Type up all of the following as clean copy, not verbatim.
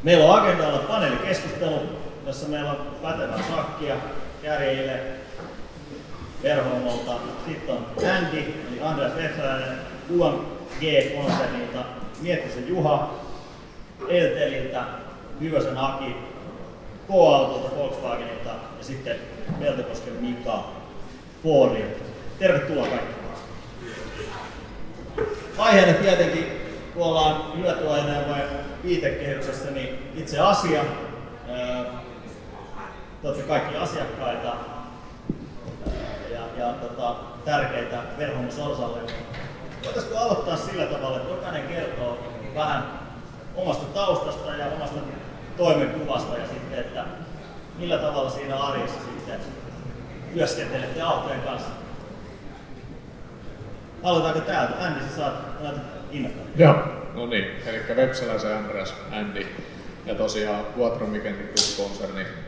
Meillä on agendalla paneelikeskustelu, jossa meillä on pätevää shakkia kärjeille Verhomolta. Sitten on Andy, eli Andreas Vetsäläinen, UMG-konsernilta, Miettisen Juha, Elteliltä, Hyvösen Aki, K-Autolta, Volkswagenilta ja sitten Peltokosken Mika Fordilta. Tervetuloa kaikki. Aiheena tietenkin, kun ollaan hyötyajoneuvojen viitekehyksessä, niin itse asia. Te olette kaikki asiakkaita ja tärkeitä Verhomo Sorsalle. Voitaisiko aloittaa sillä tavalla, että jokainen kertoo vähän omasta taustasta ja omasta toimenkuvasta ja sitten, että millä tavalla siinä arjessa sitten työskentelette autojen kanssa. Aloitetaanko täältä? Andy, sä saat innokkaan. Joo, no niin. Eli Vepsäläisen Andreas, Andy. Ja tosiaan Quattro Mikendi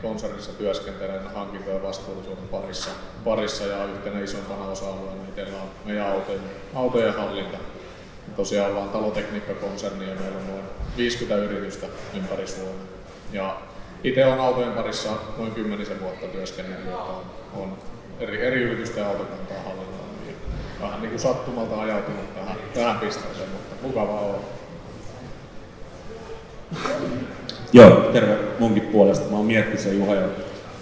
konsernissa työskentelen hankintojen vastuullisuuden parissa ja yhtenä isompana osa-alueena itsellä on meidän autojen hallinta. Ja tosiaan ollaan talotekniikkakonserni ja meillä on noin 50 yritystä ympäri Suomea. Ja itse olen autojen parissa noin 10 vuotta työskennellyt, että on eri yritysten autokantaa hallinnoinut. Vähän niin kuin sattumalta ajautunut tähän pisteeseen, mutta mukavaa olla. Joo, terve munkin puolesta. Mä oon Miettisen Juha ja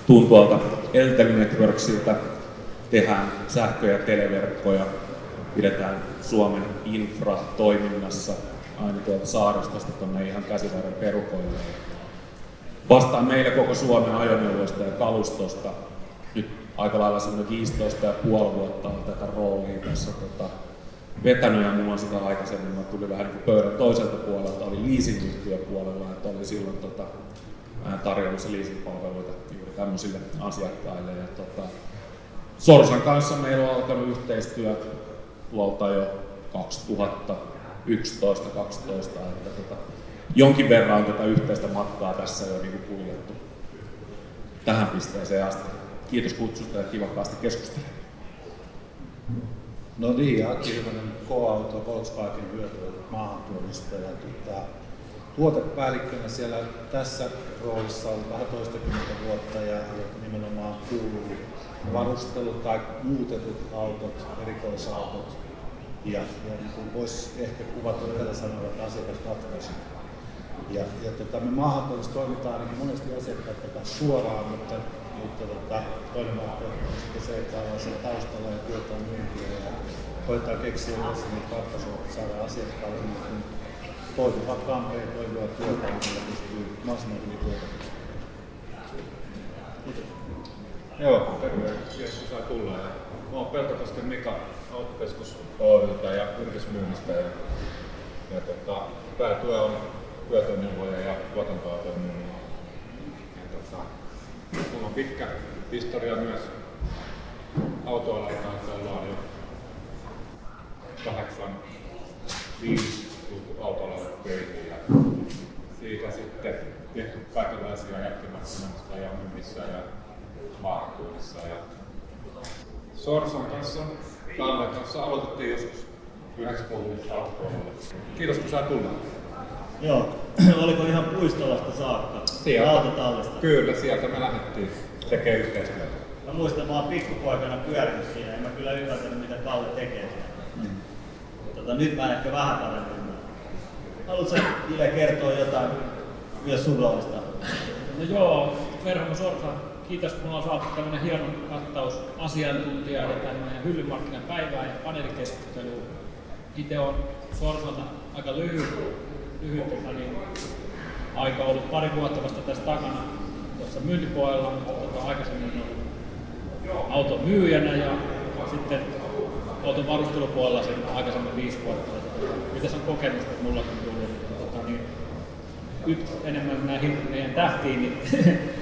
tuun tuolta Elteli Networksilta. Tehdään sähkö- ja televerkkoja, pidetään Suomen infra toiminnassa aina tuolta saaristosta tuonne ihan Käsivarren perukoille. Vastaan meille koko Suomen ajoneuvoista ja kalustosta. Nyt aika lailla semmoinen 15,5 vuotta on tätä roolia tässä vetänyt ja mulla on sitä aikaisemmin, mä tulin vähän niin kuin pöydän toiselta puolelta, oli leasingyhtiöpuolella, että oli silloin tarjoamassa leasingpalveluita juuri tämmöisille asiakkaille. Ja Sorsan kanssa meillä on alkanut yhteistyö tuolta jo 2011-2012, että jonkin verran on tätä yhteistä matkaa tässä jo niin kuin kuljettu tähän pisteeseen asti. Kiitos kutsusta ja kiva päästä keskustelemaan. No niin, Aki Hyvänen, K-Auto, Volkswagen hyötyä maahantuonnista ja tuotepäällikkönä siellä tässä roolissa on vähän toistakymmentä vuotta ja nimenomaan kuuluu varustelu tai muutetut autot, erikoisautot ja niin kuin voisi ehkä kuvata tällä sanalla, että asiakasratkaisut. Me maahantuonnissa toimitaan ainakin monesti asiakkaiden kanssa suoraan, mutta toinen vaihtoehto on sitten se, että ollaan siellä taustalla ja työtään myyntiä ja koetaan keksiä yhdessä niitä ratkaisuja, että saadaan asiakkaalle toimiva kampe ja toimiva työtä, millä pystyy mahdollisimman hyvin tuotamaan. Joo, terve. Kiitos kun saa tulla. Mä oon Peltokosken Mika Autokeskus Oylta ja yritysmyynnistä. Päätyö on hyötyajoneuvoja ja tuotantoautojen myynnin. Mulla on pitkä historia myös autoalalla, että ollaan jo 85 autoalalla töihin ja siitä sitten tehty kaikenlaisia jälkimarkkinoissa ja myynnissä ja maahantuonnissa. Sorsan kanssa, Kallen kanssa aloitettiin joskus 90-luvun alkupuolella. Kiitos kun saa tulla. Joo, oliko ihan Puistolasta saakka? Autotallista? Kyllä, sieltä me lähdettiin tekemään yhteistyötä. Mä muistan, mä oon pikkupoikana pyörinyt siinä, en mä kyllä ymmärtänyt mitä Kalle tekee siinä. Nyt mä ehkä vähän paremmin. Haluatko Ile kertoa jotain myös sun roolista? No joo, Verhomo Sorsa, kiitos kun ollaan saatu tämmönen hieno kattaus asiantuntijaa ja tämmöinen hyllymarkkinapäivää ja paneelikeskustelua. Itse on Sorsalta aika lyhyt aika ollut pari vuotta vasta tässä takana tuossa myyntipuolella, mutta aikaisemmin ollut auton myyjänä ja sitten auton varustelupuolella sitten aikaisemmin 5 vuotta. Mitäs on kokemusta, että mulla on tullut nyt enemmän näihin meidän tähtiin, niin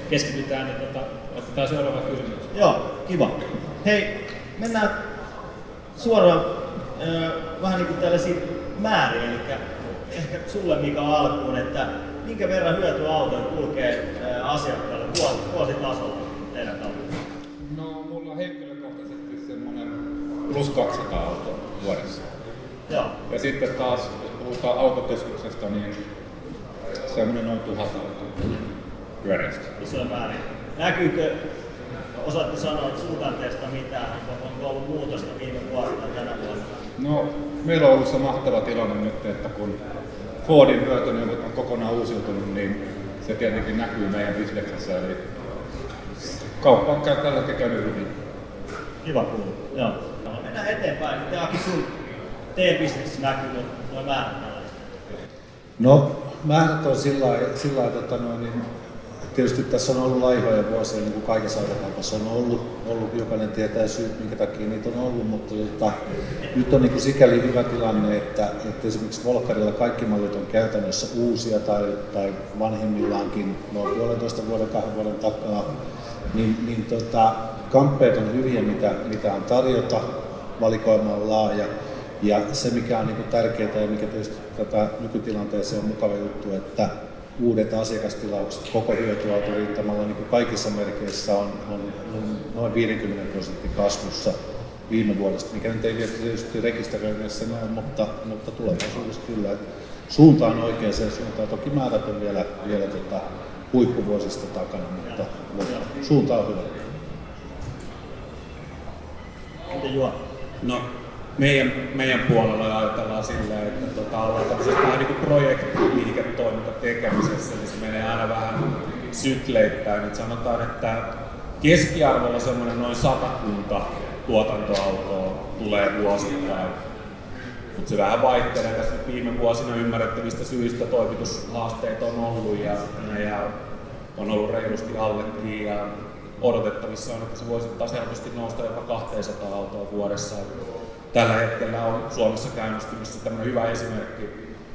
keskitytään, että otetaan seuraava kysymys. Joo, kiva. Hei, mennään suoraan vähän niin kuin tällaisiin määriin, eli ehkä sulle Mika alkuun, että minkä verran hyötyautoja kulkee asiakkaalle vuositasolla teidän kautta? No, mulla on henkilökohtaisesti semmoinen plus 200 autoa vuodessa. Joo. Ja sitten taas, jos puhutaan autokeskuksesta, niin semmoinen noin 1000 pyöräistä. Iso määrä. Näkyykö, osaatte sanoa suhdanteesta mitään, onko ollut muutosta viime vuonna tai tänä vuonna? No, meillä on ollut se mahtava tilanne nyt, että kun Fordin hyötyneuvot on kokonaan uusiutunut, niin se tietenkin näkyy meidän bisneksessä. Eli kauppa on tällä käynyt hyvin. Kiva kuulla. Joo. Mennään eteenpäin. Mitä Aki sun T-bisneksessä näkyy nuo määrät tällä? No, määrät on sillä lailla, niin tietysti tässä on ollut laihoja vuosia, niin kuin kaikessa autokaupassa on ollut. Jokainen tietää syyt, minkä takia niitä on ollut, mutta nyt on niin kuin sikäli hyvä tilanne, että esimerkiksi Volkkarilla kaikki mallit on käytännössä uusia tai vanhemmillaankin noin 1,5 vuoden, 2 vuoden takaa. Kamppeet on hyviä, mitä on tarjota, valikoima on laaja. Ja se, mikä on niin kuin tärkeää ja mikä tietysti tätä nykytilanteeseen on mukava juttu, että uudet asiakastilaukset koko hyötyautorintamalla niin kuin kaikissa merkeissä on noin 50% kasvussa viime vuodesta, mikä nyt ei tietysti rekisteröinneissä näy, mutta tulevaisuudessa kyllä. Suunta on oikeaan suuntaan. Toki määrät on vielä huippuvuosista takana, mutta suunta on hyvä. Miten Juha? No, meidän puolella ajatellaan silleen, että ollaan tämmöisessä vähän niin kuin projektiliiketoiminta tekemisessä, niin se menee aina vähän sykleittäin. Et sanotaan, että keskiarvolla semmoinen noin 100 tuotantoautoa tulee vuosittain. Mutta se vähän vaihtelee tässä viime vuosina ymmärrettävistä syistä. Toimitushaasteet on ollut ja on ollut reilusti allekin. Ja odotettavissa on, että se voisi taas helposti nousta jopa 200 autoa vuodessa. Tällä hetkellä on Suomessa käynnistymässä tämmöinen hyvä esimerkki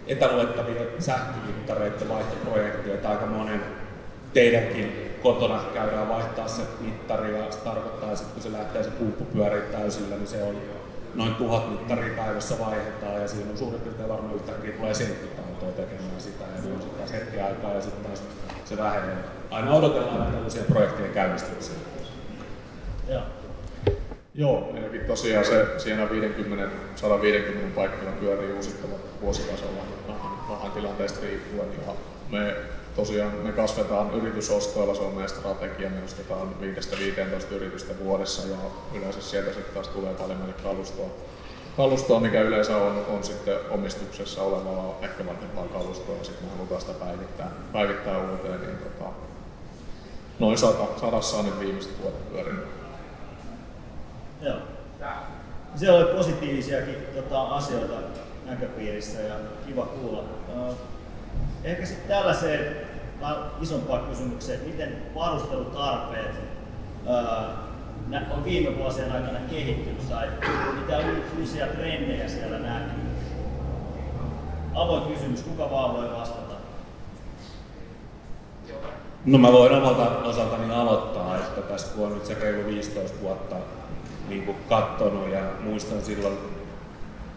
etäluettavien sähkömittareiden vaihtoprojekti, että aika monen teidänkin kotona käydään vaihtaa se mittari ja se tarkoittaa, että kun se lähtee se pumppu pyörii täysillä, niin se on noin 1000 mittaria päivässä vaihdetaan ja siinä on suurin piirtein varmaan yhtäkkiä tulee 70 autoa tekemään sitä ja niin on sitten taas hetki aikaa ja sitten taas se vähenee. Aina odotellaan tällaisia projekteja käynnistymisiä. Joo, ainakin tosiaan se siinä 150 paikkana pyörii uusittavat vuositasolla vähän tilanteesta riippuen. Ja me kasvetaan yritysostoilla, se on meidän strategia, me ostetaan 5-15 yritystä vuodessa ja yleensä sieltä sitten taas tulee paljon meille kalustoa, mikä yleensä on sitten omistuksessa olevaa, ehkä vanhempaa kalustoa ja sitten me halutaan sitä päivittää uuteen. Niin noin 100 on nyt viimeiset vuodet pyörinyt. Joo. Siellä oli positiivisiakin asioita näköpiirissä ja kiva kuulla. Ehkä sitten tällaiseen isompaan kysymykseen, että miten varustelutarpeet on viime vuosien aikana kehittynyt tai mitä uusia trendejä siellä näkyy? Avoin kysymys, kuka vaan voi vastata? No mä voin omalta osaltani aloittaa, että tässä kun on nyt se reilu 15 vuotta niin katsonut ja muistan silloin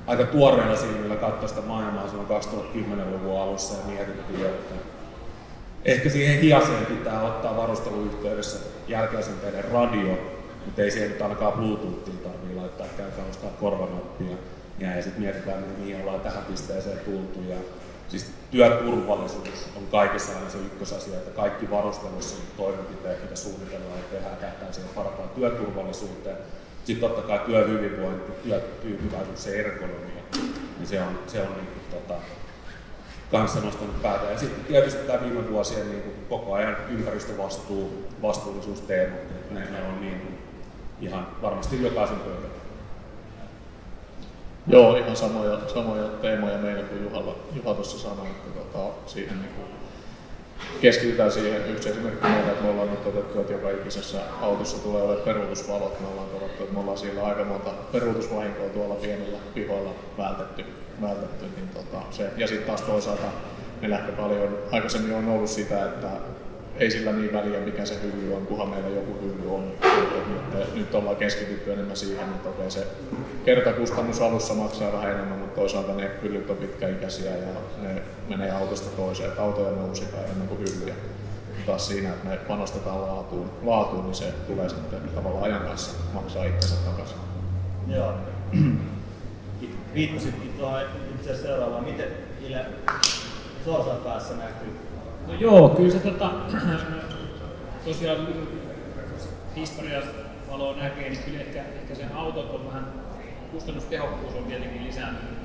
aika tuoreella silmillä katsoa sitä maailmaa silloin 2010-luvun alussa ja mietittiin, että ehkä siihen hiaseen pitää ottaa varusteluyhteydessä jälkeisenteinen radio, mutta ei siihen nyt ainakaan Bluetoothia tarvitse laittaa, käykää ostaa korvanappia ja sitten mietitään, mihin ollaan tähän pisteeseen tultu. Ja siis työturvallisuus on kaikessa aina se ykkösasia, että kaikki varustelussa toimenpiteet, mitä suunnitellaan ja tehdään, tähtää siihen parempaan työturvallisuuteen. Sitten totta kai työhyvinvointi, työtyytyväisyys ja ergonomia, niin se on kanssa nostanut päätä. Ja sitten tietysti tämä viime vuosien niin koko ajan vastuullisuusteemat, että ne on niin ihan varmasti jokaisen pöydällä. Joo, ihan samoja teemoja meillä kuin Juha tuossa sanoi, että siihen niin keskitytään siihen. Yksi esimerkki meillä, että me ollaan nyt otettu, että joka ikisessä autossa tulee olemaan peruutusvalot. Me ollaan todettu, että me ollaan siellä aika monta peruutusvahinkoa tuolla pienillä pihoilla vältetty. Niin ja sitten taas toisaalta meillä ehkä paljon aikaisemmin on ollut sitä, että ei sillä niin väliä mikä se hymy on, kunhan meillä joku hymy on. Nyt ollaan keskitytty enemmän siihen, että okei, se kertakustannus alussa maksaa vähän enemmän, mutta toisaalta ne hyllyt on pitkäikäisiä ja ne menee autosta toiseen. Että autoja me uusitaan enemmän kuin hyllyjä. Taas siinä, että me panostetaan laatuun, niin se tulee sitten tavallaan ajan kanssa maksaa itsensä takaisin. Joo. Viittasitkin tuohon itse asiassa seuraavaan. Miten, Ile, Sorsan päässä näkyy? No joo, kyllä se tosiaan historiasta valoa näkee, niin kyllä ehkä sen autot on vähän, kustannustehokkuus on tietenkin lisääntynyt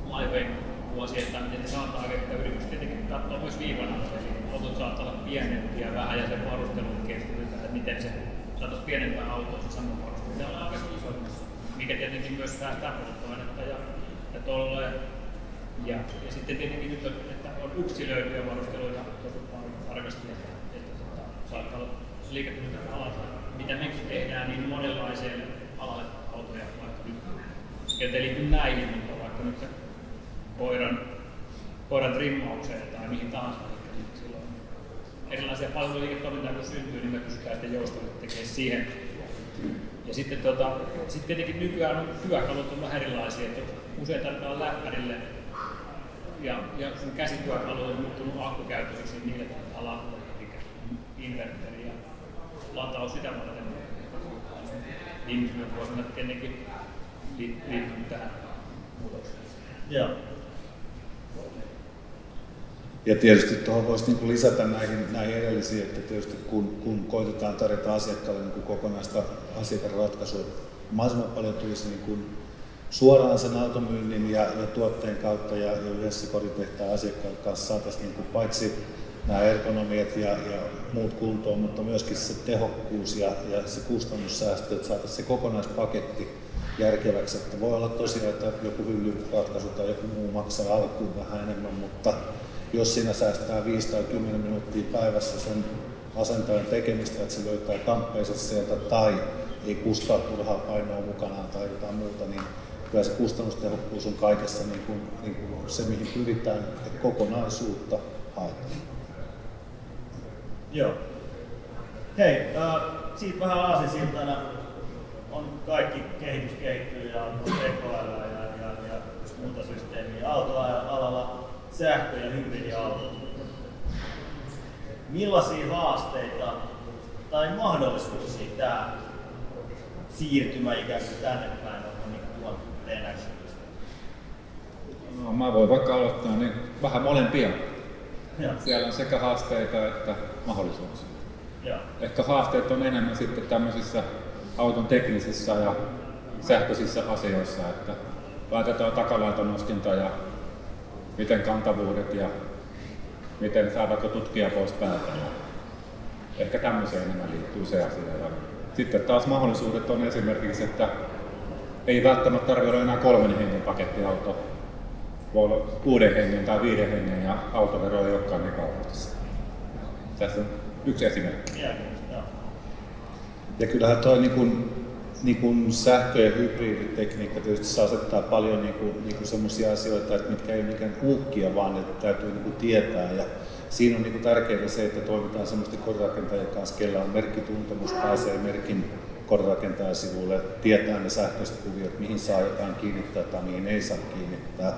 Laiveen vuosien, että miten se saattaa että yritys tietenkin katsoo myös viivanautoja. Autot saattaa olla pienempiä vähän ja sen varustelun kestävyyttä, että miten se saataisiin pienempää autoa se sama varustelu. Se on aika isommassa, mikä tietenkin myös säästää polttoainetta ja tolleen. Ja sitten tietenkin nyt on, että on yksilöityjä varusteluita tosi paljon tarkasti, että saattaa olla liiketoiminnan alalta, mitä mekin tehdään niin monenlaiseen alalle autoja, vaikka nyt ei liity näihin, mutta vaikka nyt koiran trimmaukseen tai mihin tahansa, niin silloin erilaisia palveluliiketoimintaa kun syntyy, niin me pystytään sitten joustavasti tekemään siihen. Ja sitten tietenkin nykyään työkalut on vähän erilaisia, että usein tarvitaan läppärille ja sun käsityökalu on muuttunut akkukäyttöiseksi, niin niille tarvitaan lamppuja, inverteri ja lataus sitä varten. Viimeisellä vuosina tietenkin liittynyt tähän muutokseen. Joo. Ja tietysti tuohon voisi niin lisätä näihin edellisiin, että tietysti kun koitetaan tarjota asiakkaalle niin kokonaista asiakasratkaisua, mahdollisimman paljon tulisi niin suoraan sen automyynnin ja tuotteen kautta ja yhdessä koditehtaan asiakkaan kanssa saataisiin niin paitsi nämä ergonomiat ja muut kuntoon, mutta myöskin se tehokkuus ja se kustannussäästö, että saataisiin se kokonaispaketti järkeväksi. Että voi olla tosiaan, että joku hyllyratkaisu tai joku muu maksaa alkuun vähän enemmän, mutta jos siinä säästää 5 tai 10 minuuttia päivässä sen asentajan tekemistä, että se löytää kamppeensa sieltä tai ei kuskaa turhaa painoa mukanaan tai jotain muuta, niin kyllä se kustannustehokkuus on kaikessa niin kuin se, mihin pyritään, että kokonaisuutta haetaan. Joo. Hei, siitä vähän aasinsiltana on kaikki kehitys kehittyy ja on tekoälyä ja muuta systeemiä. Autoalalla sähkö- ja hybridiautot. Millaisia haasteita tai mahdollisuuksia tämä siirtymä ikään kuin tänne päin on tuonut teidän näkökulmasta? No, mä voin vaikka aloittaa niin vähän molempia. Ja. Siellä on sekä haasteita että mahdollisuuksia. Ja. Ehkä haasteet on enemmän sitten tämmöisissä auton teknisissä ja sähköisissä asioissa, että laitetaan takalaiton nostinta ja miten kantavuudet ja miten saadaanko tutkia pois päältä. Ehkä tämmöiseen enemmän liittyy se asia. Ja sitten taas mahdollisuudet on esimerkiksi, että ei välttämättä tarvitse olla enää 3 hengen pakettiauto. Voi olla 6 hengen tai 5 hengen ja autovero ei olekaan niin kaupallista. Tässä on yksi esimerkki. Ja kyllähän tuo niin sähkö- ja hybriditekniikka tietysti asettaa paljon niin semmoisia asioita, että mitkä ei ole mikään uhkia, vaan että täytyy niin tietää. Ja siinä on niin tärkeää se, että toimitaan semmoisten kodirakentajien kanssa, kellä on merkkituntemus, pääsee merkin kodirakentajan sivuille, tietää ne sähköiset kuviot, mihin saa jotain kiinnittää tai mihin ei saa kiinnittää.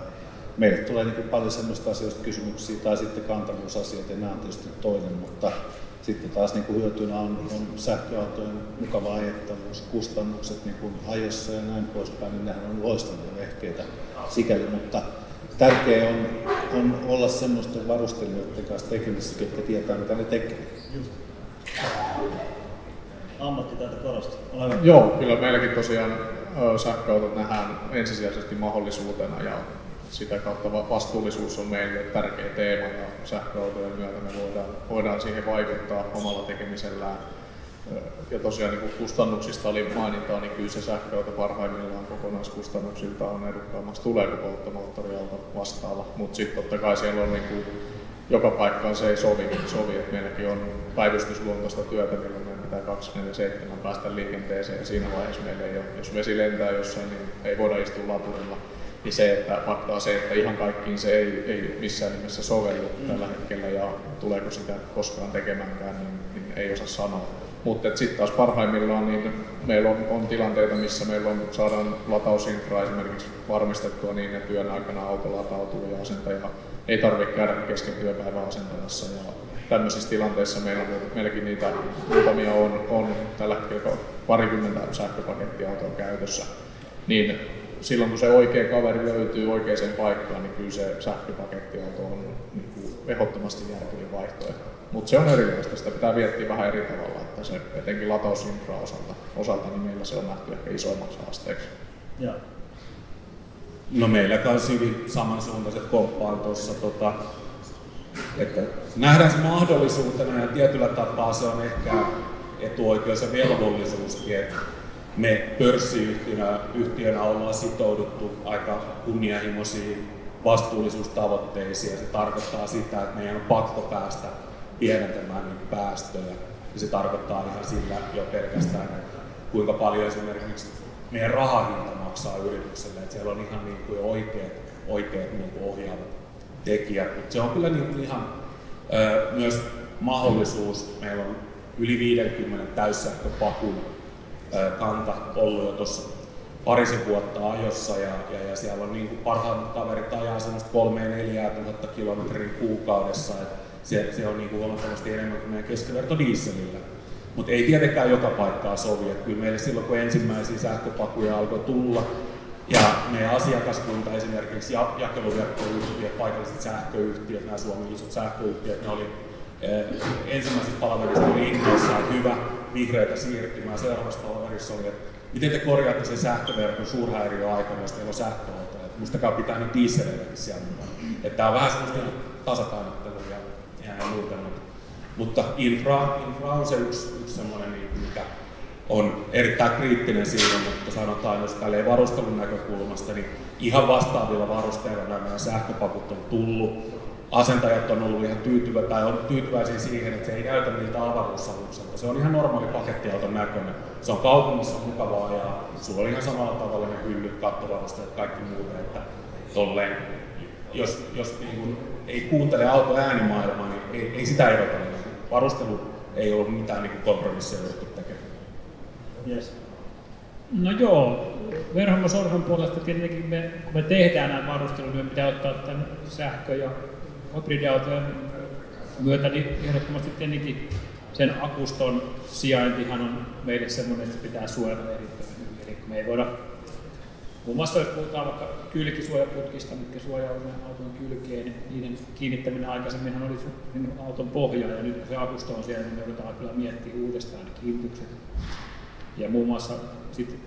Meille tulee niin paljon semmoista asioista kysymyksiä tai sitten kantavuusasiat ja nämä on tietysti toinen, mutta sitten taas niin hyötynä on sähköautojen mukava ajettavuus, kustannukset niin ajossa ja näin poispäin, niin nehän on loistavia vehkeitä sikäli, mutta tärkeää on olla semmoisten varustelijoiden kanssa tekemisissä, ketkä tietää mitä ne tekee. Just. Ammattitaito korostuu. Joo, kyllä meilläkin tosiaan sähköautot nähdään ensisijaisesti mahdollisuutena ja sitä kautta vastuullisuus on meille tärkeä teema ja sähköautojen myötä me voidaan siihen vaikuttaa omalla tekemisellään. Ja tosiaan niin kun kustannuksista oli mainintaa, niin kyllä se sähköauto parhaimmillaan kokonaiskustannuksilta on edukkaammaksi tulee kuin polttomoottoriauto vastaava. Mutta sitten totta kai siellä on niin kuin, joka paikkaan se ei sovi, että meilläkin on päivystysluontoista työtä, milloin meidän pitää 24/7 päästä liikenteeseen ja siinä vaiheessa meillä ei ole, jos vesi lentää jossain, niin ei voida istua laturilla. Niin se, että faktaa se, että ihan kaikkiin se ei missään nimessä sovellu tällä hetkellä ja tuleeko sitä koskaan tekemäänkään, niin ei osaa sanoa. Mutta sitten taas parhaimmillaan niin meillä on tilanteita, missä meillä saadaan latausinfraa esimerkiksi varmistettua niin, että työn aikana auto latautuu ja asentaja ei tarvitse käydä kesken työpäivän asentajassa. Ja tämmöisissä tilanteissa meilläkin niitä muutamia on tällä hetkellä 20 sähköpakettiautoa käytössä. Niin silloin kun se oikea kaveri löytyy oikeaan paikkaan, niin kyllä se sähköpakettiauto on niin kuin ehdottomasti järkevin vaihtoehto. Mutta se on erilaista, sitä pitää miettiä vähän eri tavalla, että se etenkin latausinfra osalta niin meillä se on nähty ehkä isoimmaksi haasteeksi. Ja. No meillä kanssa hyvin samansuuntaiset komppaan tuossa, että nähdään se mahdollisuutena ja tietyllä tapaa se on ehkä etuoikeus ja velvollisuuskin, että me pörssiyhtiönä ollaan sitouduttu aika kunnianhimoisiin vastuullisuustavoitteisiin ja se tarkoittaa sitä, että meidän on pakko päästä pienentämään niitä päästöjä ja se tarkoittaa ihan sillä jo pelkästään, että kuinka paljon esimerkiksi meidän rahahinta maksaa yritykselle, että siellä on ihan niin kuin oikeat niin kuin ohjaavat tekijät, mutta se on kyllä niin kuin ihan myös mahdollisuus. Meillä on yli 50 täyssähköpakun kanta ollut jo tuossa parisen vuotta ajossa ja siellä on niin kuin parhaimmat kaverit ajaa semmoista 3-4 tuhatta kilometriä kuukaudessa, että se on niin kuin huomattavasti enemmän kuin meidän keskiverto dieselillä. Mutta ei tietenkään joka paikkaa sovi, että kyllä meille silloin kun ensimmäisiä sähköpakuja alkoi tulla ja meidän asiakaskunta esimerkiksi jakeluverkkoyhtiöt, paikalliset sähköyhtiöt, nämä Suomen isot sähköyhtiöt, ne oli ensimmäisessä palaverissa oli innoissaan hyvä vihreitä siirtymää. Seuraavassa palaverissa oli, että miten te korjaatte sen sähköverkon suurhäiriöaikana, jos teillä on sähköautoja. Muistakaa pitää nyt dieseleilläkin siellä mukana. Että tämä on vähän sellaista tasapainottelua ja muuta. Mutta infra on se yksi semmoinen, mikä on erittäin kriittinen silloin, mutta sanotaan, jos tälleen varustelun näkökulmasta, niin ihan vastaavilla varusteilla nämä sähköpakut on tullut. Asentajat on ollut ihan tyytyväisiä siihen, että se ei näytä miltä avaruusalukselta. Se on ihan normaali pakettiauton näköinen. Se on kaupungissa mukavaa ja sulla on ihan samalla tavalla ne hyllyt, kattovarusteet ja kaikki muuta. Että tolleen, jos niin kuin ei kuuntele auton äänimaailmaa, niin ei sitä erota. Varustelu ei ollut mitään niin kompromisseja jouduttu tekemään. Yes. No joo, Verhomo Sorsan puolesta tietenkin kun me tehdään nämä varustelut, niin pitää ottaa tämän sähkö- ja hybridiautojen myötä, niin ehdottomasti tietenkin sen akuston sijaintihan on meille semmoinen, että se pitää suojata erittäin hyvin. Eli me ei voida, muun muassa jos puhutaan vaikka kylkisuojaputkista, mitkä suojaa auton kylkeen, niin niiden kiinnittäminen aikaisemminhan oli auton pohja, ja nyt kun se akusto on siellä, niin me joudutaan kyllä miettimään uudestaan ne kiinnitykset. Ja muun muassa sitten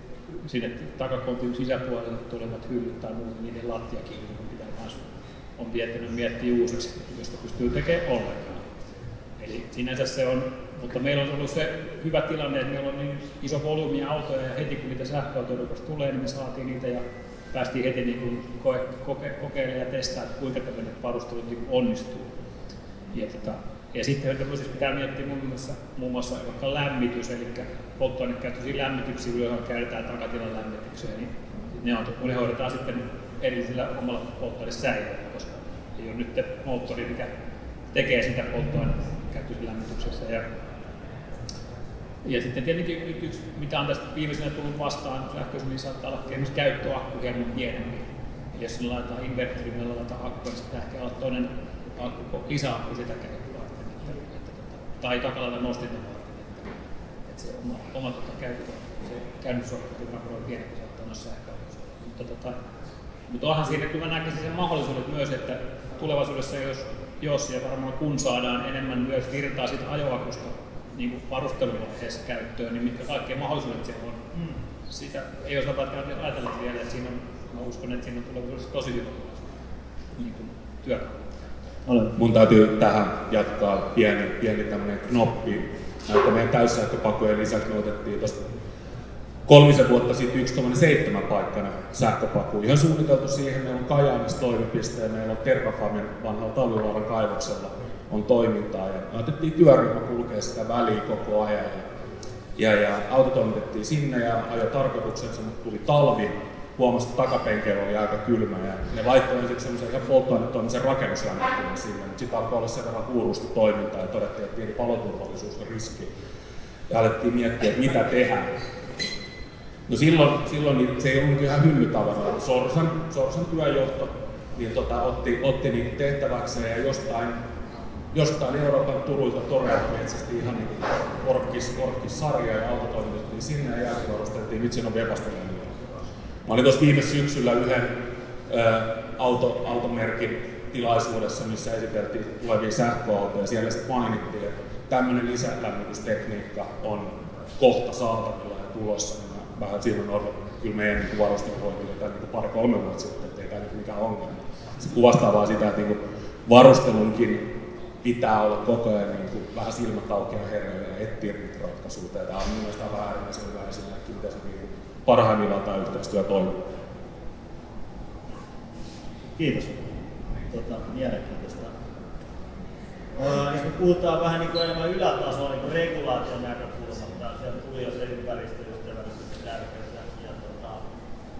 sinne takakontin sisäpuolelle tulevat hyllyt tai muut, niiden lattiakiinni pitää myös on viettänyt miettiä uusiksi, josta pystyy tekemään ollenkaan. Eli sinänsä se on, mutta meillä on ollut se hyvä tilanne, että meillä on niin iso volyymi autoja ja heti kun niitä sähköautoja tulee, niin me saatiin niitä ja päästiin heti niin kokeilemaan ja testaamaan, että kuinka tämmöinen varustelut niin onnistuu. Ja sitten tämmöisessä pitää miettiä muun muassa vaikka lämmitys, eli polttoainekäyttöisiä lämmityksiä, joihin käytetään takatilan lämmitykseen, niin ne hoidetaan sitten erillisellä omalla polttoainesäilöllä, koska ei ole nyt moottori, mikä tekee sitä polttoainekäyttöisessä lämmityksessä. Ja sitten tietenkin nyt yksi, mitä on tästä viimeisenä tullut vastaan sähköisen, niin saattaa olla esimerkiksi käyttöakku hieman pienempi. Eli jos sinne laitetaan inverteri, millä laitetaan akku, niin sitten ehkä olla toinen lisäakku sitä käyttöä. Tai takalaita nostinta varten, että se oma käyttö, se käännyssuoritteet on pienempi, saattaa olla sähköautossa. Mutta onhan siinä, kun mä näkisin sen mahdollisuudet myös, että tulevaisuudessa jos ja varmaan kun saadaan enemmän myös virtaa siitä ajoakusta niin varusteluvaiheessa käyttöön, niin mitkä kaikkea mahdollisuudet siellä on. Sitä ei osata ajatella vielä, että siinä on, mä uskon, että siinä on tulevaisuudessa tosi hyvä niin työkalu. Mun täytyy tähän jatkaa pieni tämmöinen knoppi. Näitä meidän täyssähköpakojen lisäksi me otettiin tuosta 3 vuotta sitten yksi 7-paikkainen sähköpaku. Ihan suunniteltu siihen, meillä on Kajaanissa toimipiste ja meillä on Terrafamen vanhalla Talvivaaran kaivoksella on toimintaa. Ja me otettiin työryhmä kulkea sitä väliä koko ajan. Ja auto toimitettiin sinne ja ajoi tarkoituksensa, mutta tuli talvi. Huomasi, että takapenkeillä oli aika kylmä ja ne laittoi ensiksi semmoisen ihan polttoainetoimisen rakennuslämmittimen sinne, mutta sitten alkoi olla sen verran kuurusta toimintaa ja todettiin, että pieni paloturvallisuus on riski. Ja alettiin miettiä, että mitä tehdään. No silloin niin se ei ollut ihan hyllytavaraa. Sorsan työjohto niin otti niin tehtäväkseen ja jostain Euroopan turuilta toreilta metsästi ihan niin orkkis-sarja ja auto toimitettiin sinne ja jälkivarusteltiin, nyt siinä on Webasteria. Mä olin tuossa viime syksyllä yhden automerkin tilaisuudessa, missä esiteltiin tulevia sähköautoja, ja siellä sitten mainittiin, että tämmöinen lisälämmitystekniikka on kohta saatavilla ja tulossa. Niin vähän silloin kyllä meidän niin varustelu hoitiin jotain niin 2-3 vuotta sitten, ettei tämä nyt mikään ongelma. Se kuvastaa vaan sitä, että niin varustelunkin pitää olla koko ajan niin vähän silmät auki ja hereillä ja etsiä niitä ratkaisuja. Tämä on mielestäni vähän äärimmäisen hyvä esimerkki, miten se niin parhaimmillaan tämä yhteistyö toimii. Kiitos. Mielenkiintoista. Jos me puhutaan vähän niin kuin enemmän ylätasoa niin kuin regulaation näkökulmasta, sieltä tuli jo se ympäristöystävällisyys ja tärkeys ja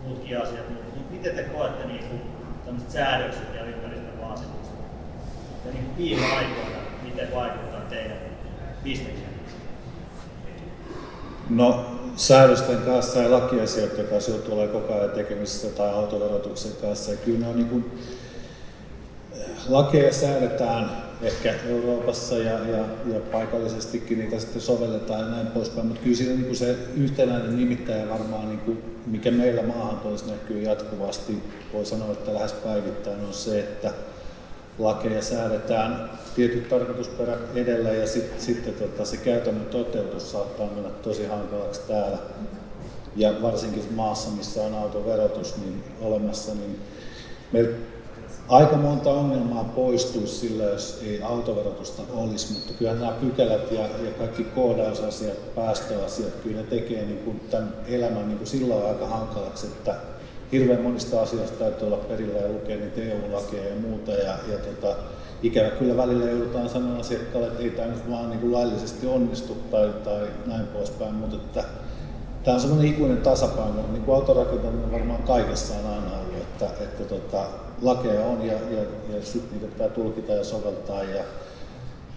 muutkin asiat, mutta miten te koette niin kuin tämmöiset säädökset ja ympäristövaatimukset? Ja niin kuin viime aikoina, miten vaikuttaa teidän bisnekseen? No, säädösten kanssa ja lakiasioiden kanssa tulee koko ajan tekemisissä tai autoverotuksen kanssa. Ja kyllä ne on niin kuin, lakeja säädetään ehkä Euroopassa ja paikallisestikin niitä sitten sovelletaan ja näin poispäin, mutta kyllä siinä niin kuin se yhtenäinen nimittäjä varmaan, niin kuin, mikä meillä maahantulossa näkyy jatkuvasti, voi sanoa, että lähes päivittäin on se, että lakeja säädetään tietyt tarkoitusperät edellä ja sitten se käytännön toteutus saattaa mennä tosi hankalaksi täällä. Ja varsinkin maassa, missä on autoverotus niin olemassa, niin meillä aika monta ongelmaa poistuisi sillä, jos ei autoverotusta olisi, mutta kyllä nämä pykälät ja kaikki koodausasiat, päästöasiat, kyllä ne tekee niin kuin tämän elämän niin kuin sillä lailla aika hankalaksi, että hirveän monista asioista täytyy olla perillä ja lukea niitä EU-lakeja ja muuta. Ikävä kyllä välillä joudutaan sanoa asiakkaalle, että ei tämä nyt vaan niin kuin laillisesti onnistu tai näin poispäin, mutta tämä on sellainen ikuinen tasapaino, niin kuin autorakentaminen varmaan kaikessa on aina ollut, että lakeja on ja sitten niitä pitää tulkita ja soveltaa. Ja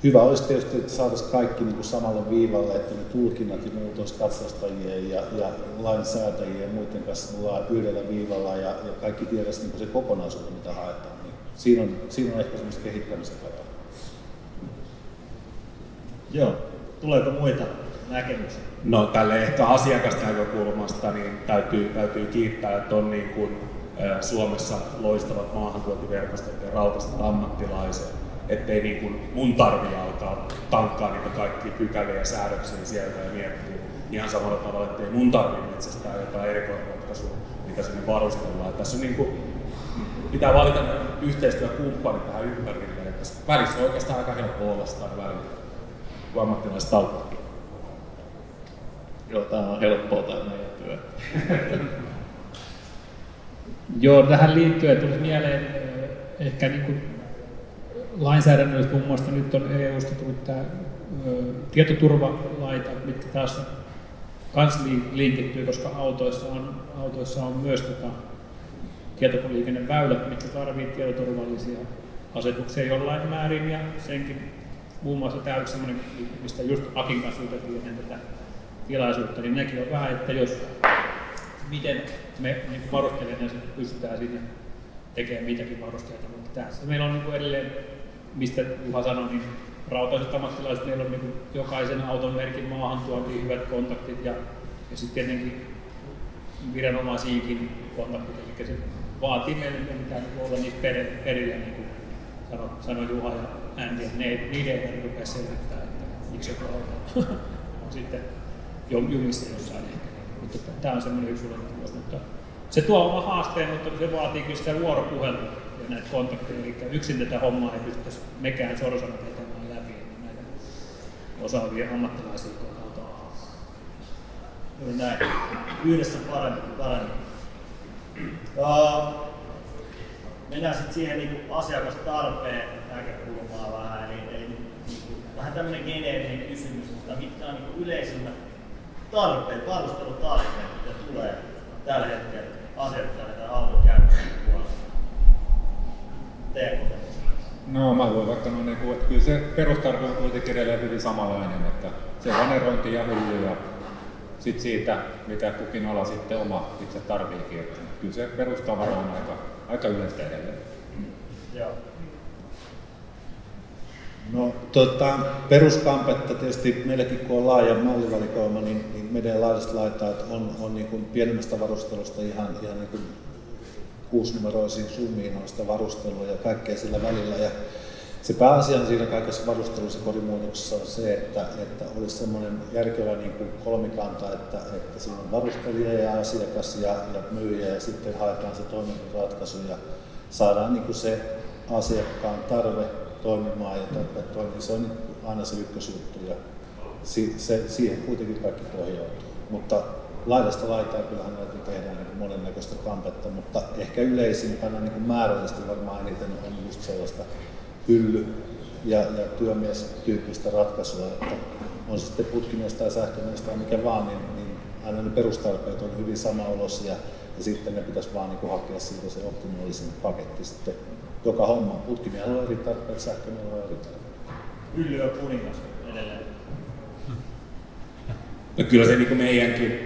hyvä olisi tietysti, että saataisiin kaikki niin kuin samalle viivalle, että ne tulkinnat ja muut olisi katsastajien ja lainsäätäjien ja muiden kanssa yhdellä viivalla ja kaikki tiedäisi niin kuin se kokonaisuus, mitä haetaan. Niin siinä on ehkä semmoista kehittämisen varaa. Joo. Tuleeko muita näkemyksiä? No tälle ehkä asiakasnäkökulmasta niin täytyy kiittää, että on niin kuin Suomessa loistavat maahantuontiverkostot ja rautaiset ammattilaiset, ettei niin kuin mun tarvitse alkaa tankkaa niitä kaikkia pykäliä ja säädöksiä sieltä ja miettiä ihan samalla tavalla, ettei mun tarvitse metsästää jotain erikoisratkaisua, mitä sinne varustellaan. Tässä on niin kuin, pitää valita yhteistyökumppanit tähän ympärille, että välissä on oikeastaan aika helppo olla sitä välillä, kun ammattilaiset auttaa. Joo, tämä on helppoa tämä meidän työ. Joo, tähän liittyen tuli mieleen ehkä niin kuin lainsäädännöllisesti muun muassa nyt on EU:sta tullut tämä tietoturvalaita, mitkä taas kans linkittyy, koska autoissa on myös tietoliikenneväylät, mitkä tarvitsevat tietoturvallisia asetuksia jollain määrin, ja senkin muun muassa tämä yksi sellainen, mistä just Akin kanssa juteltiin ennen tätä tilaisuutta, niin nekin on vähän, että jos miten me niin varustelijana pystytään siinä tekemään mitäkin varusteita, mutta tässä meillä on niin edelleen, mistä Juha sanoi, niin rautaiset ammattilaiset, meillä on niin jokaisen auton merkin maahantuontiin hyvät kontaktit ja sitten tietenkin viranomaisiinkin kontaktit, eli se vaatii meille, että pitää olla niissä perillä, niin kuin sanoi Juha ja Andy, että niiden ei rupea selvittää, että miksi joku auto on sitten jumissa jossain ehkä. Mutta tämä on semmoinen yksi ulottuvuus, mutta se tuo oma haasteen, mutta se vaatii kyllä sitä vuoropuhelua ja näitä kontakteja, eli yksin tätä hommaa ei pystyttäisi mekään sorsana tekemään läpi, että näitä osaavia ammattilaisia kohdaltaan. Juuri näin. Yhdessä paremmin kuin paremmin. Mennään sitten siihen niin asiakastarpeen näkökulmaan vähän, eli niin vähän tämmöinen geneerinen kysymys, mutta mitkä on niin yleisimmät tarpeet, varustelutarpeet, mitä tulee tällä hetkellä asiakkaille tai auton käyttäjien puolella? Teekö? No mä voin vaikka sanoa, että kyllä se perustarve on kuitenkin edelleen hyvin samanlainen, että se vanerointi ja hylly ja sitten siitä, mitä kukin ala sitten oma itse tarviikin. Että kyllä se perustavara on aika yleistä edelleen. Joo. No Peruskampetta tietysti meilläkin kun on laaja mallivalikoima, niin meidän laidasta laitaa on niin kuin pienemmästä varustelusta ihan niin kuin 6-numeroisiin summiin on sitä varustelua ja kaikkea sillä välillä. Ja se pääasia siinä kaikessa varustelussa ja kodinmuodoksessa on se, että olisi semmoinen järkevä niin kuin kolmikanta, että siinä on varustelija ja asiakas ja myyjä ja sitten haetaan se toimintaratkaisu ja saadaan niin kuin se asiakkaan tarve toimimaan ja tarpeet toimii. Se on aina se ykkösjuttu ja siihen kuitenkin kaikki pohjautuu. Mutta laidasta laitaa kyllähän näitä tehdään niin monennäköistä kampetta, mutta ehkä yleisimpänä niin kuin määrällisesti varmaan eniten on just sellaista hylly- ja työmies-tyyppistä ratkaisua, että on se sitten putkimies tai sähkömies tai mikä vaan, niin aina ne perustarpeet on hyvin samaoloisia ja sitten ne pitäisi vaan niin hakea siitä se optimaalisin paketti sitten joka homma. Putkimiehellä on eri tarpeet, sähkömiehellä on eri tarpeet. Hylly on kuningas edelleen. No kyllä se niin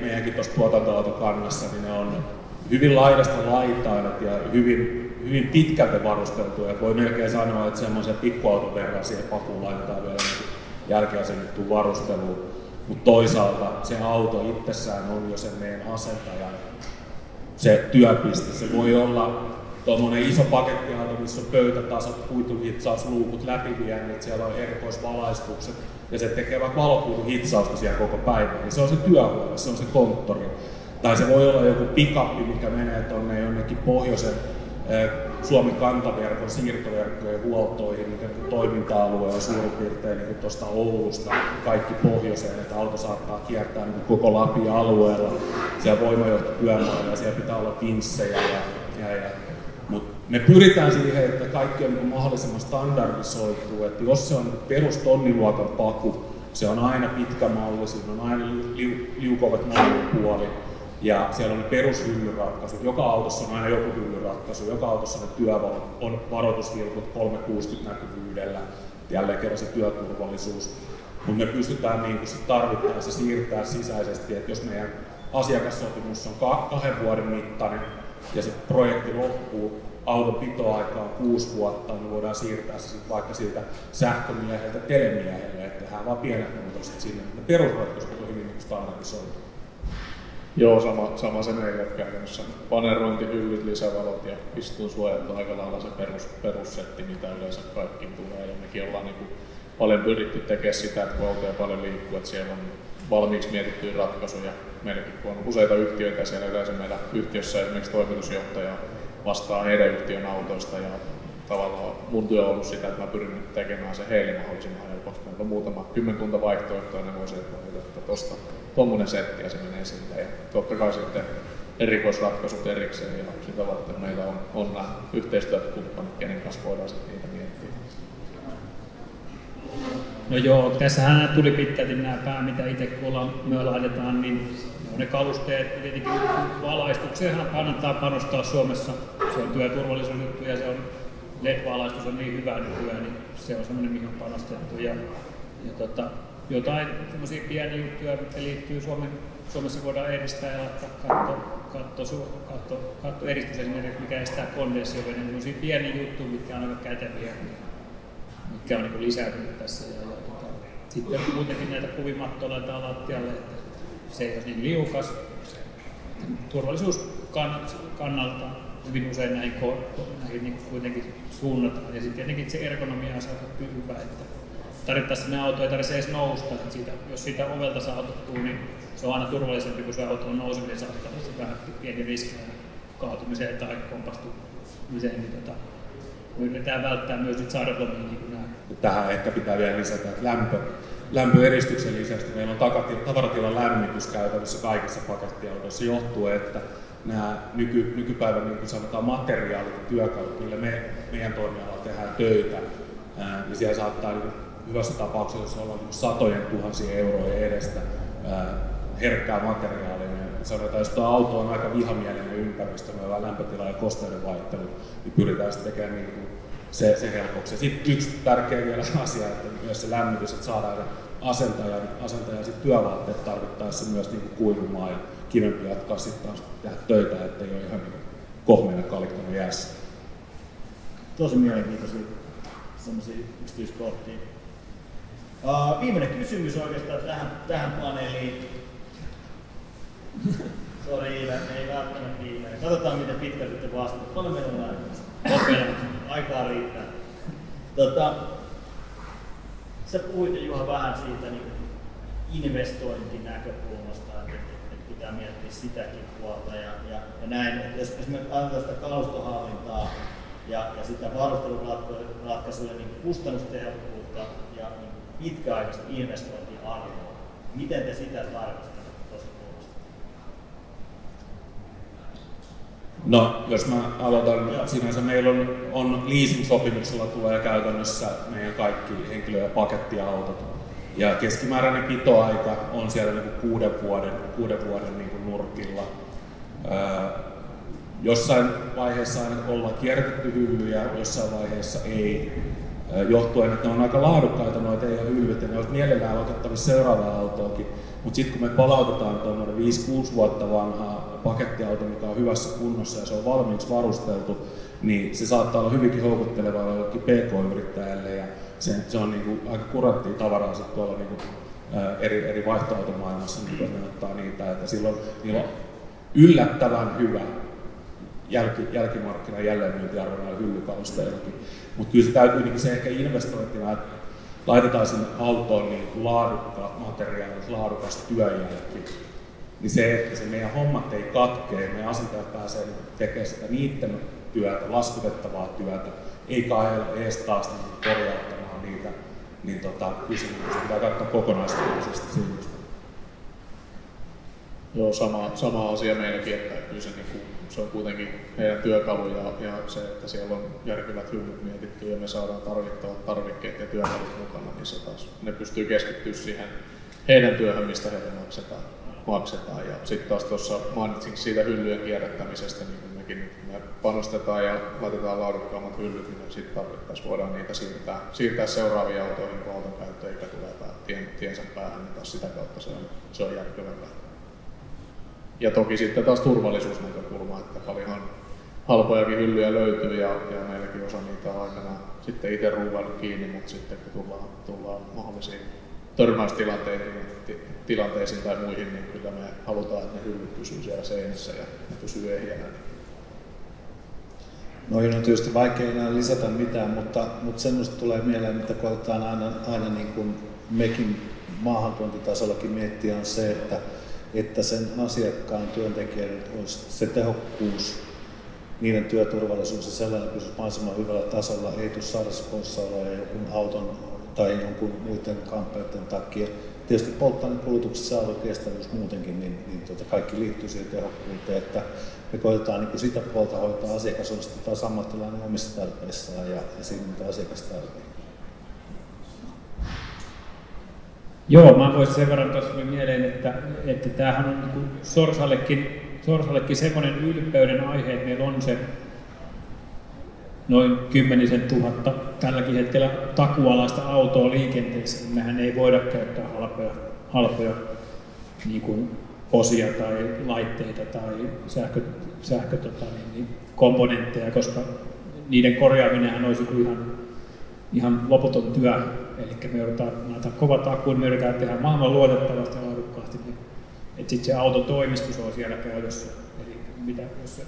meidänkin tuossa tuotantoautokannassa, niin ne on hyvin laidasta laitaan ja hyvin pitkälti varusteltuja. Voi melkein sanoa, että semmoisen pikkuauton verran siihen pakuun laitetaan vielä jälkiasennettuun varusteluun. Mutta toisaalta se auto itsessään on jo sen meidän asentajan se työpiste. Se voi olla tuommoinen iso pakettiauto, missä on pöytätasot, kuituhitsaus, luukut, läpiviennit, siellä on erikoisvalaistukset ja se tekee vaikka valokuituhitsausta siellä koko päivän. Niin se on se työhuone, se on se konttori. Tai se voi olla joku pikappi, mikä menee tuonne jonnekin pohjoisen Suomen kantaverkon siirtoverkkojen huoltoihin, mikä toiminta-alue on suurin piirtein niin tuosta Oulusta kaikki pohjoiseen, että auto saattaa kiertää niin koko Lapin alueella. Siellä voimajohtotyömailla ja siellä pitää olla vinssejä. Mutta me pyritään siihen, että kaikki on niin mahdollisimman standardisoitu, että jos se on perustonniluokan paku, se on aina pitkä malli, siinä on aina liukovat mallipuoli. Ja siellä on ne perushyllyratkaisut. Joka autossa on aina joku hyllyratkaisu. Joka autossa ne työvalot on varoitusvilkut 360 näkyvyydellä. Jälleen kerran se työturvallisuus. Mutta me pystytään niin tarvittaessa siirtämään sisäisesti, että jos meidän asiakassopimus on 2 vuoden mittainen ja se projekti loppuu, auton pitoaika on 6 vuotta, niin voidaan siirtää se sitten vaikka siitä sähkömieheltä telemiehelle, että tehdään vaan pienet muutokset sinne. Ne perusratkaisut on hyvin standardisoitu. Joo, sama se meille käytännössä. Panerointi, hyllyt, lisävalot ja istuinsuojat on aika lailla se perussetti, mitä yleensä kaikkiin tulee. Ja mekin ollaan niin kuin paljon pyritty tekemään sitä, että kun autoja paljon liikkuu, että siellä on valmiiksi mietittyjä ratkaisuja. Meilläkin kun on useita yhtiöitä ja siellä yleensä meillä yhtiössä esimerkiksi toimitusjohtaja vastaa heidän yhtiön autoista ja tavallaan mun työ on ollut sitä, että mä pyrin nyt tekemään se heille mahdollisimman helpoksi. Meillä on muutama kymmenkunta vaihtoehtoa ja ne voi sieltä että tosta tommonen setti ja se menee sinne. Ja totta kai sitten erikoisratkaisut erikseen ja sitä varten meillä on nämä yhteistyökumppanit, kenen kanssa voidaan sitten niitä miettiä. No joo, tässähän tuli pitkälti nämä mitä itse kun me laitetaan, niin ne kalusteet ja tietenkin valaistukseenhan kannattaa panostaa Suomessa. Se on työturvallisuusjuttu ja se on LED-valaistus on niin hyvä nykyään, niin se on semmoinen, mihin on panostettu. Ja jotain semmoisia pieniä juttuja, mitkä liittyy Suomessa voidaan edistää ja laittaa katto eristys esimerkiksi, mikä estää kondenssioveneen, niin semmoisia pieniä juttuja, mitkä on aika käteviä, mitkä on niin lisääntynyt tässä. Sitten muutenkin näitä kuvimattoja laitetaan lattialle, että se ei ole niin liukas. Turvallisuuskannalta hyvin usein näihin niin kuitenkin suunnataan. Ja sitten tietenkin se ergonomia on saatu hyvä, että tarvittaessa ne auto ei tarvitse edes nousta. Jos siitä ovelta saa otettua, niin se on aina turvallisempi, kun se auto on nouseminen saattaa olla vähän pieni riski kaatumiseen tai kompastumiseen. Niin yritetään välttää myös niitä sairaslomia. Niin tähän ehkä pitää vielä lisätä, että lämpöeristyksen lisäksi meillä on tavaratilan lämmitys käytännössä kaikissa pakettiautoissa johtuen, että nämä nykypäivän niin kuin sanotaan materiaalit ja työkalut, millä meidän toimialalla tehdään töitä, niin siellä saattaa niin hyvässä tapauksessa olla niin satojen tuhansien eurojen edestä herkkää materiaalia. Sanotaan, jos tuo auto on aika vihamielinen ympäristö, meillä on lämpötila ja kosteuden vaihtelu, niin pyritään sitten tekemään niin kuin se helpoksi. Sitten yksi tärkeä vielä asia, että myös se lämmitys, että saadaan asentajan työvaatteet tarvittaessa myös niin kuivumaan ja kivempi jatkaa sitten taas tehdä töitä, ettei ole ihan niin kohmeena kalikkana jäässä. Tosi mielenkiintoisia sellaisia yksityiskohtia. Viimeinen kysymys oikeastaan tähän paneeliin. Sori, ei välttämättä viimeinen. Katsotaan miten pitkälti te vastaatte. Paljon meillä on aikaa riittää. Sä puhuit Juha vähän siitä niin investointinäkökulmasta, että pitää miettiä sitäkin puolta ja näin. Että jos me ajatellaan sitä kalustohallintaa ja sitä varusteluratkaisuja, niin kustannustehokkuutta ja pitkäaikaista investointiarvoa, miten te sitä tarkastatte tuossa puolesta? No, jos mä aloitan, sinänsä meillä on leasing-sopimuksella tulee käytännössä meidän kaikki henkilö- ja pakettiautot. Ja keskimääräinen pitoaika on siellä niin kuin 6 vuoden niin kuin nurkilla. Jossain vaiheessa aina ollaan kierrätetty hyllyjä, jossain vaiheessa ei. Johtuen, että ne on aika laadukkaita noita teidän hyllyt ja ne olisi mielellään otettavissa seuraavaa autoakin. Mutta sitten kun me palautetaan tuommoinen 5-6 vuotta vanhaa pakettiauto, mikä on hyvässä kunnossa ja se on valmiiksi varusteltu, niin se saattaa olla hyvinkin houkuttelevaa jollekin PK-yrittäjälle ja se on niinku aika kuranttia tavaraa sit tuolla niinku, eri vaihtoautomaailmassa, niin kun ne ottaa niitä, että silloin niillä on yllättävän hyvä jälkimarkkinan jälleenmyyntiarvo näillä hyllykalusteillakin. Mutta kyllä se täytyy niin se ehkä investointina, että laitetaan sinne autoon niin laadukkaat materiaalit, laadukas työjälki. Niin se, että se meidän hommat ei katkee, meidän asentajat pääsee tekemään sitä niiden työtä, laskutettavaa työtä, eikä ajella ees taas korjauttamaan niitä, niin kyllä se pitää katsoa kokonaisvaltaisesti siitä. Joo, sama asia meilläkin, että kyllä se on kuitenkin heidän työkalu ja se, että siellä on järkevät hyllyt mietitty ja me saadaan tarvittavat tarvikkeet ja työkalut mukana, niin se taas, ne pystyy keskittyä siihen heidän työhön, mistä heille maksetaan. Ja sitten taas tuossa mainitsin siitä hyllyjen kierrättämisestä, niin mekin me panostetaan ja laitetaan laadukkaammat hyllyt, niin sitten tarvittaessa voidaan niitä siirtää seuraaviin autoihin, kun auton käyttöikä tulee tiensä päähän, niin taas sitä kautta se on järkevämpää. Ja toki sitten taas turvallisuusnäkökulma, että paljonhan halpojakin hyllyjä löytyy ja meilläkin osa niitä on aikanaan sitten itse ruuvaillut kiinni, mutta sitten kun tullaan mahdollisiin törmäystilanteisiin tai muihin, niin kyllä me halutaan, että ne hyllyt pysyy siellä seinässä ja ne pysyy ehjänä. Noihin on tietysti vaikea enää lisätä mitään, mutta semmoista tulee mieleen, mitä koetaan aina niin kuin mekin maahantuontitasollakin miettiä, on se, että sen asiakkaan työntekijöiden olisi se tehokkuus, niiden työturvallisuus ja sellainen pysyisi mahdollisimman hyvällä tasolla, ei tule saada sponssauroja jonkun auton tai jonkun muiden kamppeiden takia. Tietysti polttoainekulutuksessa saadaan kestävyys muutenkin, niin kaikki liittyy siihen tehokkuuteen, että me koetetaan niin sitä puolta hoitaa asiakasollista taas ammattilainen omissa tarpeissaan ja siinä mitä asiakas tarvitsee. Joo, mä voisin sen verran tuossa mieleen, että tämähän on niin Sorsallekin semmoinen ylpeyden aihe, että meillä on se noin 10 000 tälläkin hetkellä takualaista autoa liikenteessä, niin mehän ei voida käyttää halpoja niin kuin osia tai laitteita tai sähkökomponentteja, koska niiden korjaaminenhan olisi ihan loputon työ. Eli me joudutaan kovat akkuun, me yritetään tehdä maailman luotettavasti ja laadukkaasti, niin että sitten se autotoimistus on siellä käytössä. Eli jos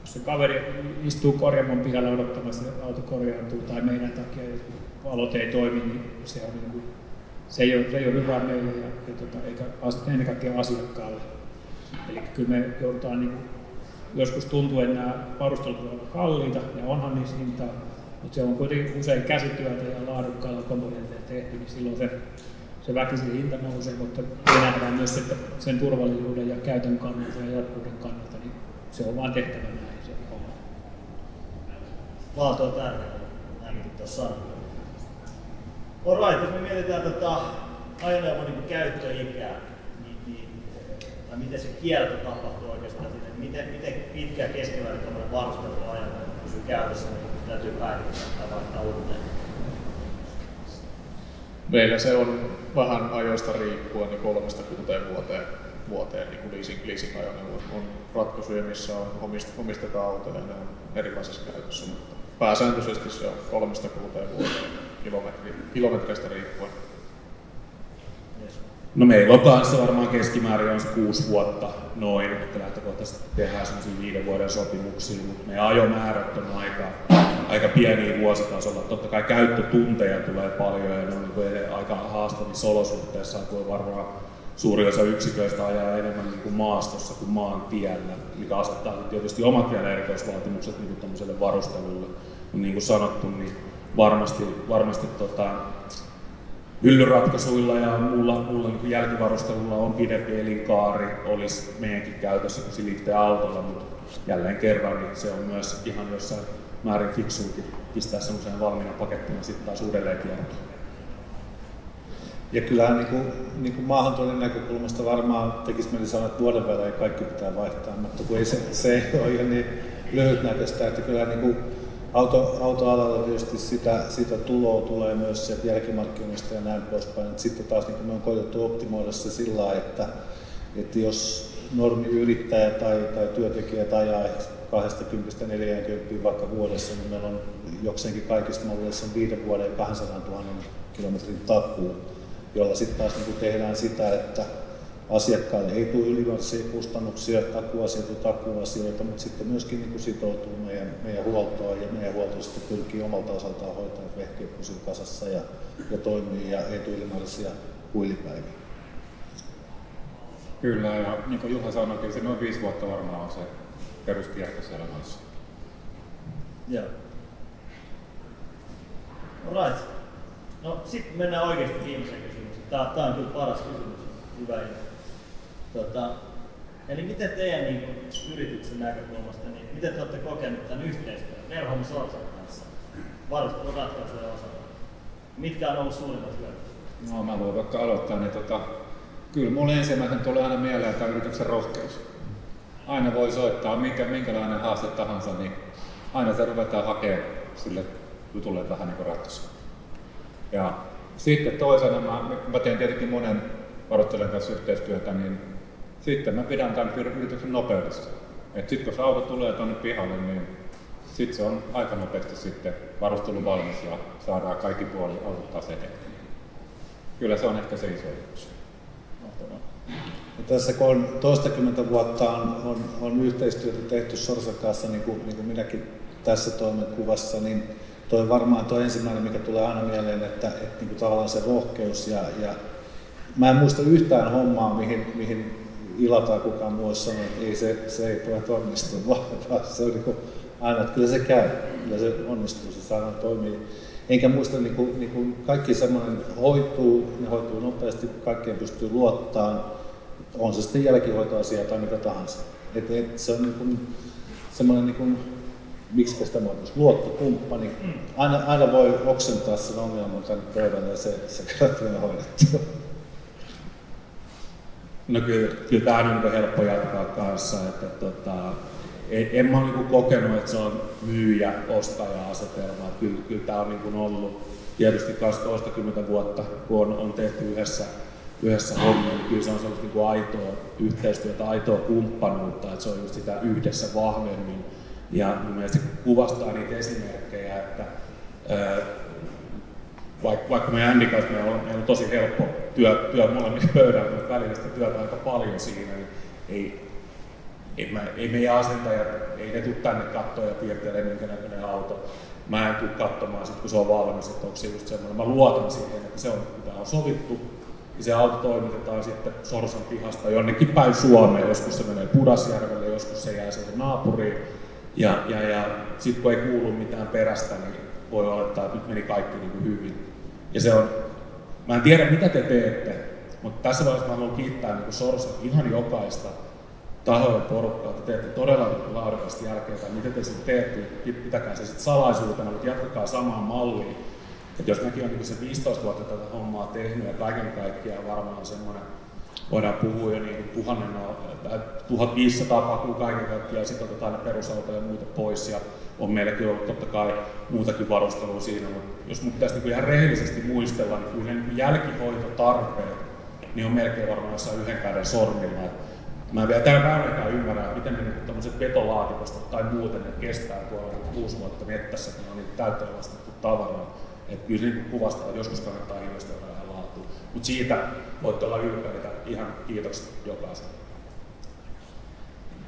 se kaveri istuu korjaamon pihalla odottamassa, että auto korjaantuu tai meidän takia valot ei toimi, niin se ei ole hyvää meille eikä ennen kaikkea asiakkaalle. Eli kyllä me joudutaan, joskus tuntuu, että nämä varustelut ovat kalliita ja onhan niissä hintaa, mutta se on kuitenkin usein käsityötä ja laadukkailla komponenteilla tehty, niin silloin se väkisin hinta nousee, mutta nähdään myös että sen turvallisuuden ja käytön kannalta ja jatkuuden kannalta, niin se on vaan tehtävä näin se homma. Laatu on tärkeää, näinkin tuossa sanoin. Alright, jos me mietitään ajoneuvon käyttöikää, tai miten se kierto tapahtuu oikeastaan sinne, miten pitkä keskivälin tuollainen varusteltu ajoneuvo pysyy käytössä, niin täytyy päivittää tai vaihtaa uudelleen. Meillä se on vähän ajoista riippuen niin 3–6 vuoteen niin kuin leasing-ajoneuvot. On ratkaisuja, missä omistetaan autoja ja ne on erilaisessa käytössä, mutta pääsääntöisesti se on 3–6 vuoteen kilometreistä riippuen. No meillä on kanssa varmaan keskimäärin on se 6 vuotta noin, että lähtökohtaisesti tehdään sellaisia 5 vuoden sopimuksia, mutta meidän ajomäärät on aika pieniä vuositasolla. Totta kai käyttötunteja tulee paljon ja ne on niin aika haastavissa olosuhteissa, kun varmaan suuri osa yksiköistä ajaa enemmän niin kuin maastossa kuin maantiellä, mikä asettaa tietysti omat vielä erikoisvaatimukset niin kuin tämmöiselle varustelulle. Niin kuin sanottu, niin varmasti hyllyratkaisuilla ja muulla niin jälkivarustelulla on pidempi elinkaari, olisi meidänkin käytössä kuin Silifte-autolla, mutta jälleen kerran niin se on myös ihan jossain määrin fiksuukin pistää semmoiseen valmiina pakettina sitten taas uudelleen kiertoon. Ja kyllähän niin kuin maahantuonnin näkökulmasta varmaan tekisi mieli sanoa, että vuoden välein kaikki pitää vaihtaa, mutta kun se ei ole ihan niin lyhytnäköistä, että kyllähän niin kuin autoalalla tietysti sitä tuloa tulee myös sieltä jälkimarkkinoista ja näin poispäin. Sitten taas niin me on koetettu optimoida se sillä lailla, että jos normiyrittäjä tai työntekijät ajaa 20–40 vaikka vuodessa, niin meillä on jokseenkin kaikissa malleissa 5 vuoden ja 200 000 kilometrin takuu, jolla sitten taas niin tehdään sitä, että asiakkaille ei tule ylimääräisiä kustannuksia, takuasioita, mutta sitten myöskin niin sitoutuu meidän huoltoon ja meidän huolto sitten pyrkii omalta osaltaan hoitaa, että vehkeet pysyy kasassa ja toimii ja ei tule ylimääräisiä huilipäiviä. Kyllä, ja niin kuin Juha sanoikin, se noin 5 vuotta varmaan on se peruskierto siellä noissa. Joo. Alright. No sitten mennään oikeasti viimeiseen kysymykseen. Tää on kyllä paras kysymys. Hyvä. Eli miten teidän niin yrityksen näkökulmasta, niin miten te olette kokeneet tämän yhteistyön Verholm Sorsan kanssa varusteluratkaisujen osalta? Mitkä on ollut suurimmat hyödyt? No mä voin vaikka aloittaa, niin kyllä mulle ensimmäisen tulee aina mieleen tämä yrityksen rohkeus. Aina voi soittaa minkälainen haaste tahansa, niin aina se ruvetaan hakemaan sille jutulle vähän niin kuin ratkaisua. Ja sitten toisena mä teen tietenkin monen varustajan kanssa yhteistyötä, niin sitten mä pidän tämän yrityksen nopeudessa. Sitten kun se auto tulee tuonne pihalle, niin sitten se on aika nopeasti sitten varustelu valmis ja saadaan kaikki puoli autot taas eteenpäin. Kyllä se on ehkä se iso yritys. Tässä kun on toistakymmentä vuotta on yhteistyötä tehty Sorsan kanssa, niin kuin minäkin tässä toimenkuvassa, niin varmaan tuo ensimmäinen, mikä tulee aina mieleen, että niin kuin tavallaan se rohkeus ja mä en muista yhtään hommaa, mihin ilataan kukaan muu sanoo, että ei se ei tule onnistua, vaan se on niin aina, että kyllä se käy, kyllä se onnistuu, se saadaan toimii. Enkä muista, niin kuin kaikki semmoinen ne hoituu nopeasti, kaikkeen pystyy luottamaan, on se sitten jälkihoitoasia tai mitä tahansa. Se on niin kuin, semmoinen, niin kuin, miksi sitä muotoisi, luottokumppani. Aina voi oksentaa sen ongelman tänne pöydälle ja se tulee hoidettua. No kyllä tämä on niin helppo jatkaa kanssa, että en mä ole niin kokenut, että se on myyjä-ostaja-asetelma. Kyllä tämä on niin ollut tietysti 20 vuotta, kun on tehty yhdessä hommia, niin kyllä se on sellaista niin aitoa yhteistyötä, aitoa kumppanuutta, että se on just sitä yhdessä vahvemmin. Ja mun mielestä se kuvastaa niitä esimerkkejä, että vaikka meidän Andin kanssa meillä on tosi helppo työ molemmissa pöydällä, mutta välillä sitä työtä aika paljon siinä, niin ei meidän asentajat, ei ne tule tänne katsoa ja piirtelee minkä näköinen auto. Mä en tule katsomaan sit, kun se on valmis, että onko se just semmoinen. Mä luotan siihen, että se on, mitä on sovittu, ja se auto toimitetaan sitten Sorsan pihasta jonnekin päin Suomeen. Joskus se menee Pudasjärvelle, joskus se jää siihen naapuriin. Ja sitten kun ei kuulu mitään perästä, niin voi olettaa, että nyt meni kaikki niin kuin hyvin. Ja se on, mä en tiedä mitä te teette, mutta tässä vaiheessa mä haluan kiittää niin kuin Sorsan ihan jokaista tahojen porukkaa, että teette todella laadukasta jälkeen, tai mitä te sitten teette, pitäkää se sitten salaisuutena, mutta jatkakaa samaan malliin. Että jos mäkin olen niin se 15 vuotta tätä hommaa tehnyt ja kaiken kaikkiaan varmaan semmoinen, voidaan puhua jo niin 1500 pakua kaiken kaikkiaan, ja sitten otetaan ne perusautoja ja muita pois, ja on meilläkin ollut totta kai muutakin varustelua siinä, mutta jos mun pitäisi niin ihan rehellisesti muistella, niin kyllä ne niin jälkihoitotarpeet niin on melkein varmaan jossain yhden käden sormilla. Mä en vielä täälläkään ymmärrä, miten ne nyt tämmöiset betolaatikosta tai muuten ne kestää tuolla 6 vuotta mettässä, kun on niitä täyteen vastattu tavaraa. Että kyllä se niin kuvastaa, että joskus kannattaa investoida vähän laatuun. tapahtuu. Mutta siitä voitte olla ylpeitä. Ihan kiitokset jokaiselle.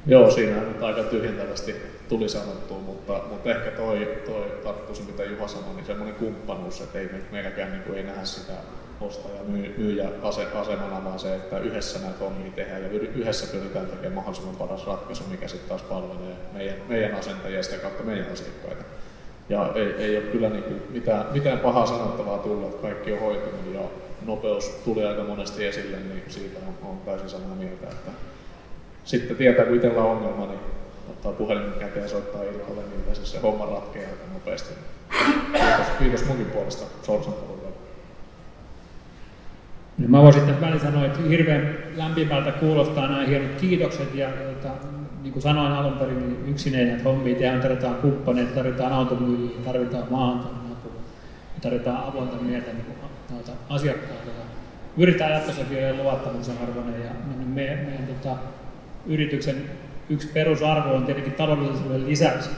Joo, siinä nyt aika tyhjentävästi tuli sanottua, mutta ehkä toi tarttuu se, mitä Juha sanoi, niin semmoinen kumppanuus, että ei meilläkään niin kuin, ei nähdä sitä ostaja myyjä asemana, vaan se, että yhdessä näitä hommia tehdään ja yhdessä pyritään tekemään mahdollisimman paras ratkaisu, mikä sitten taas palvelee meidän asentajia ja sitä kautta meidän asiakkaita. Ja ei ole kyllä niin kuin mitään pahaa sanottavaa tullut, että kaikki on hoitunut ja nopeus tuli aika monesti esille, niin siitä on täysin samaa mieltä. Että sitten tietää, kun itsellä on ongelma, niin ottaa puhelimen käteen ja soittaa Ilkalle, niin yleensä se homma ratkeaa aika nopeasti. Kiitos munkin puolesta Sorsan puolella. No mä voisin sitten väliin sanoa, että hirveän lämpimältä kuulostaa nämä hienot kiitokset ja niin kuin sanoin alun perin, niin yksin ei näitä hommia tehdä, tarvitaan kumppaneita, tarvitaan automyyjiä, tarvitaan maahantuonnin apua, tarvitaan avointa mieltä niin noita asiakkaita. Yritetään jatkossakin olla luottamuksen arvoinen ja meidän yrityksen yksi perusarvo on tietenkin taloudellisuuden lisäksi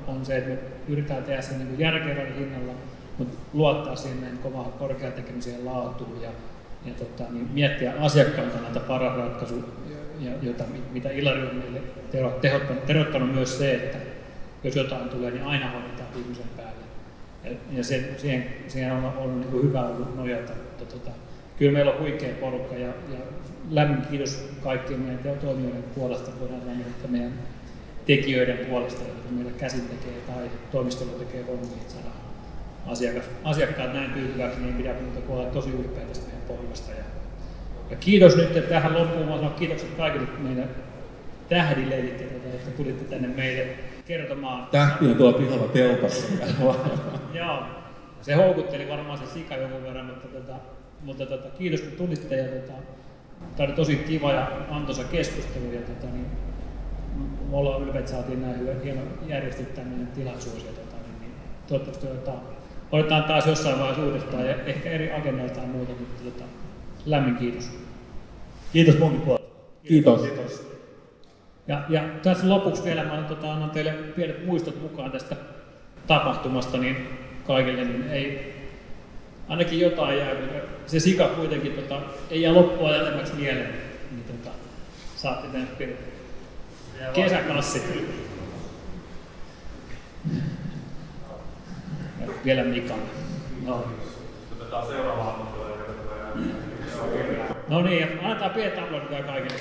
on se, että me yritetään tehdä sen niin järkevällä hinnalla, mutta luottaa siihen meidän kovaan korkeatekemiseen laatuun ja niin miettiä asiakkaan kannalta paras ratkaisu, jota, mitä Ilari on meille terottanut myös se, että jos jotain tulee, niin aina hoidetaan ihmisen päälle. Ja siihen on ollut niin kuin hyvä ollut nojata. Kyllä meillä on huikea porukka ja lämmin kiitos kaikkien meidän toimijoiden puolesta, voidaan sanoa, että meidän tekijöiden puolesta, jotka meillä käsin tekee tai toimistolla tekee hommia, että saadaan asiakkaat näin tyytyväksi, niin pidä muuta kuin olla tosi ylpeä tästä meidän porukasta. Ja kiitos nyt, että tähän loppuun mä sanon kiitokset kaikille meidän tähdileidille, jotka tulitte tänne meille kertomaan. Tähti on tuolla pihalla teltassa. Joo, se houkutteli varmaan se sika jonkun verran, mutta kiitos kun tulitte ja tämä oli tosi kiva ja antoisa keskustelu ja niin, me ollaan ylpeät, saatiin näin hieno järjestetään meidän tilaisuus ja niin, toivottavasti otetaan taas jossain vaiheessa uudestaan ja ehkä eri agendalta ja muuta, mutta lämmin kiitos. Kiitos munkin puolesta. Kiitos. Ja tässä lopuksi vielä mä annan teille pienet muistot mukaan tästä tapahtumasta niin kaikille, niin ei ainakin jotain jää, se sika kuitenkin ei jää loppua jäljemmäksi mieleen, niin saatte tänne pidettyä. Kesäkassit. Ja vielä Mikalle. No niin, annetaan pienet aplodit kaikille.